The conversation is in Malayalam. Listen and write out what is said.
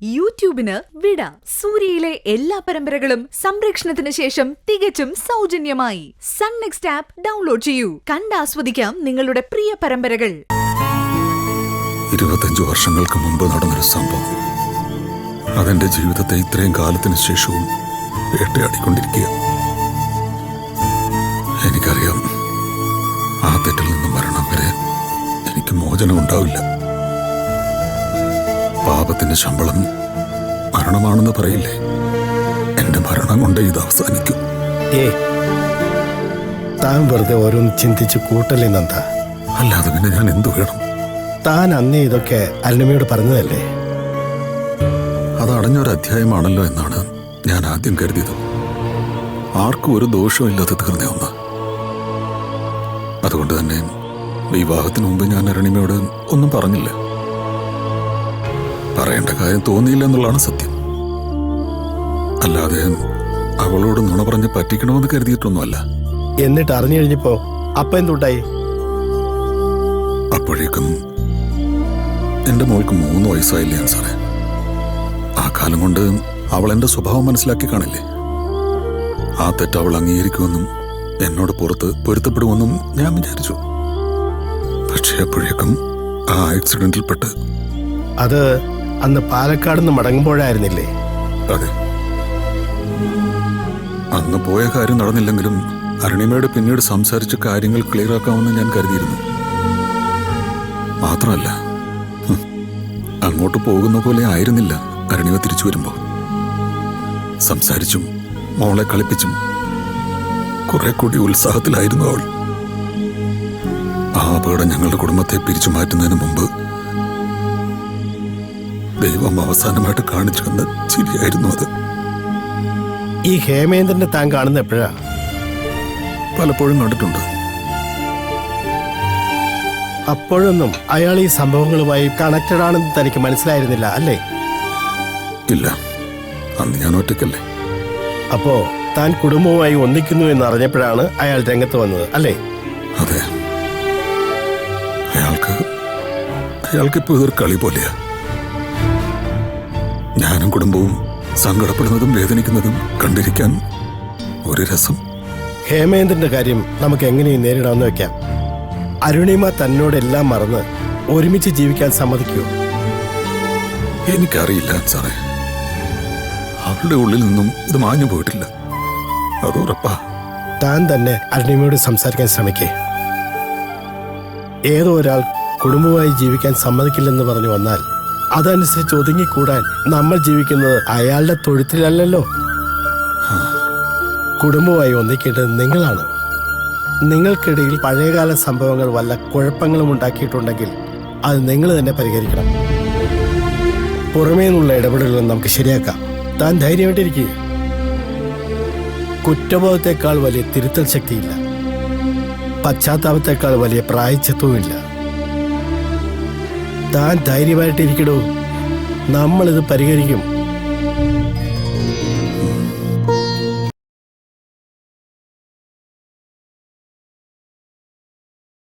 യൂട്യൂബിന് വിട. സൂര്യയിലെ എല്ലാ പരമ്പരകളും സംരക്ഷണത്തിന് ശേഷം തികച്ചും സൗജന്യമായി സൺ നെക്സ്റ്റ് ആപ്പ് ഡൗൺലോഡ് ചെയ്യൂ. കണ്ടാസ്വദിക്കാം നിങ്ങളുടെ പ്രിയ പരമ്പരകൾ. 25 വർഷങ്ങൾക്ക് മുമ്പ് നടന്നൊരു സംഭവം അതെന്റെ ജീവിതത്തെ ഇത്രയും കാലത്തിന് ശേഷവും വേട്ടയാടിക്കൊണ്ടിരിക്കുക. എനിക്കറിയാം, ആ തെറ്റിൽ നിന്നും മരണം വരെ എനിക്ക് മോചനം ഉണ്ടാവില്ല. പാപത്തിന്റെ ശമ്പളം മരണമാണെന്ന് പറയില്ലേ? എന്റെ മരണം കൊണ്ട് ഇത് അവസാനിക്കും. താൻ വെറുതെ ഓരോന്ന് ചിന്തിച്ച് കൂട്ടല്ലേ നന്ദ. അല്ലാതെ പിന്നെ ഞാൻ എന്തു വേണം? താൻ അന്നേ ഇതൊക്കെ അരുണിമയോട് പറഞ്ഞതല്ലേ? അത് അടഞ്ഞൊരു അധ്യായമാണല്ലോ എന്നാണ് ഞാൻ ആദ്യം കരുതിയത്. ആർക്കും ഒരു ദോഷവും ഇല്ലാതെ തീർന്ന ഒന്ന്. അതുകൊണ്ട് തന്നെ വിവാഹത്തിന് മുമ്പ് ഞാൻ അരുണിമയോട് ഒന്നും പറഞ്ഞില്ല. പറയേണ്ട കാര്യം തോന്നിയില്ല എന്നുള്ളതാണ് സത്യം. അല്ലാതെ അവളോട് നുണ പറഞ്ഞ് പറ്റിക്കണമെന്ന് കരുതിയിട്ടൊന്നുമല്ല. എന്നിട്ട് അറിഞ്ഞു കഴിഞ്ഞപ്പോ അപ്പ എന്തുണ്ടായി? അപ്പോഴേക്കും എന്റെ മോൾക്ക് 3 വയസ്സായില്ലേ സാറേ. ആ കാലം കൊണ്ട് അവൾ എന്റെ സ്വഭാവം മനസ്സിലാക്കി കാണില്ലേ. ആ തെറ്റ് അവൾ അംഗീകരിക്കുമെന്നും എന്നോട് പുറത്ത് പൊരുത്തപ്പെടുമെന്നും ഞാൻ വിചാരിച്ചു. പക്ഷേ അപ്പോഴേക്കും ആ ആക്സിഡന്റിൽപ്പെട്ട്. അത് അന്ന് പാലക്കാട് നിന്ന് മടങ്ങുമ്പോഴായിരുന്നില്ലേ? അതെ. അന്ന് പോയ കാര്യം നടന്നില്ലെങ്കിലും അരുണിമയോട് പിന്നീട് സംസാരിച്ച് കാര്യങ്ങൾ ക്ലിയർ ആക്കാമെന്ന് ഞാൻ കരുതിയിരുന്നു. മാത്രമല്ല, അങ്ങോട്ട് പോകുന്ന പോലെ ആയിരുന്നില്ല അരുണിമ തിരിച്ചു വരുമ്പോ. സംസാരിച്ചും മോളെ കളിപ്പിച്ചും കുറെ കൂടി ഉത്സാഹത്തിലായിരുന്നു അവൾ. ആ അപകടം ഞങ്ങളുടെ കുടുംബത്തെ പിരിച്ചു മാറ്റുന്നതിന് മുമ്പ് ദൈവം അവസാനമായിട്ട് കാണിച്ചു വന്ന ചിരിയായിരുന്നു അത്. ഈ ഹേമേന്ദ്രനെ താൻ കാണുന്ന എപ്പോഴാ? പലപ്പോഴും കണ്ടിട്ടുണ്ട്. അപ്പോഴൊന്നും അയാൾ ഈ സംഭവങ്ങളുമായി കണക്റ്റഡ് ആണെന്ന് തനിക്ക് മനസ്സിലായിരുന്നില്ല അല്ലേ? ഇല്ല, അന്ന് ഞാൻ ഒറ്റയ്ക്കല്ലേ. അപ്പോ താൻ കുടുംബവുമായി ഒന്നിക്കുന്നു എന്ന് അറിഞ്ഞപ്പോഴാണ് അയാൾ രംഗത്ത് വന്നത് അല്ലേ? അതെ. അയാൾക്കിപ്പോ ഇതൊരു കളി പോലെയാ. ഞാനും കുടുംബവും സങ്കടപ്പെടുന്നതും വേദനിക്കുന്നതും കണ്ടിരിക്കാൻ ഒരു രസം. ഹേമേന്ദ്രന്റെ കാര്യം നമുക്ക് എങ്ങനെയും നേരിടാമെന്ന് വെക്കാം. അരുണിമ തന്നോടെല്ലാം മറന്ന് ഒരുമിച്ച് ജീവിക്കാൻ സമ്മതിക്കൂ? എനിക്കറിയില്ല സാറേ. അവളുടെ ഉള്ളിൽ നിന്നും ഇത് മാഞ്ഞു പോയിട്ടില്ല, അത് ഉറപ്പാ. താൻ തന്നെ അരുണിമയോട് സംസാരിക്കാൻ ശ്രമിക്കേ. ഏതോ ഒരാൾ കുടുംബമായി ജീവിക്കാൻ സമ്മതിക്കില്ലെന്ന് പറഞ്ഞു വന്നാൽ അതനുസരിച്ച് ഒതുങ്ങിക്കൂടാൻ നമ്മൾ ജീവിക്കുന്നത് അയാളുടെ തൊഴുത്തിലല്ലല്ലോ. കുടുംബമായി ഒന്നിക്കേണ്ടത് നിങ്ങളാണ്. നിങ്ങൾക്കിടയിൽ പഴയകാല സംഭവങ്ങൾ വല്ല കുഴപ്പങ്ങളും ഉണ്ടാക്കിയിട്ടുണ്ടെങ്കിൽ അത് നിങ്ങൾ തന്നെ പരിഹരിക്കണം. പുറമേ നിന്നുള്ള ഇടപെടലുകൾ നമുക്ക് ശരിയാക്കാം. താൻ ധൈര്യമായിട്ടിരിക്കുക. കുറ്റബോധത്തെക്കാൾ വലിയ തിരുത്തൽ ശക്തിയില്ല. പശ്ചാത്താപത്തെക്കാൾ വലിയ പ്രായശ്ചിത്തവുമില്ല. താൻ ധൈര്യമായിട്ടിരിക്കടോ. നമ്മളിത് പരിഹരിക്കും.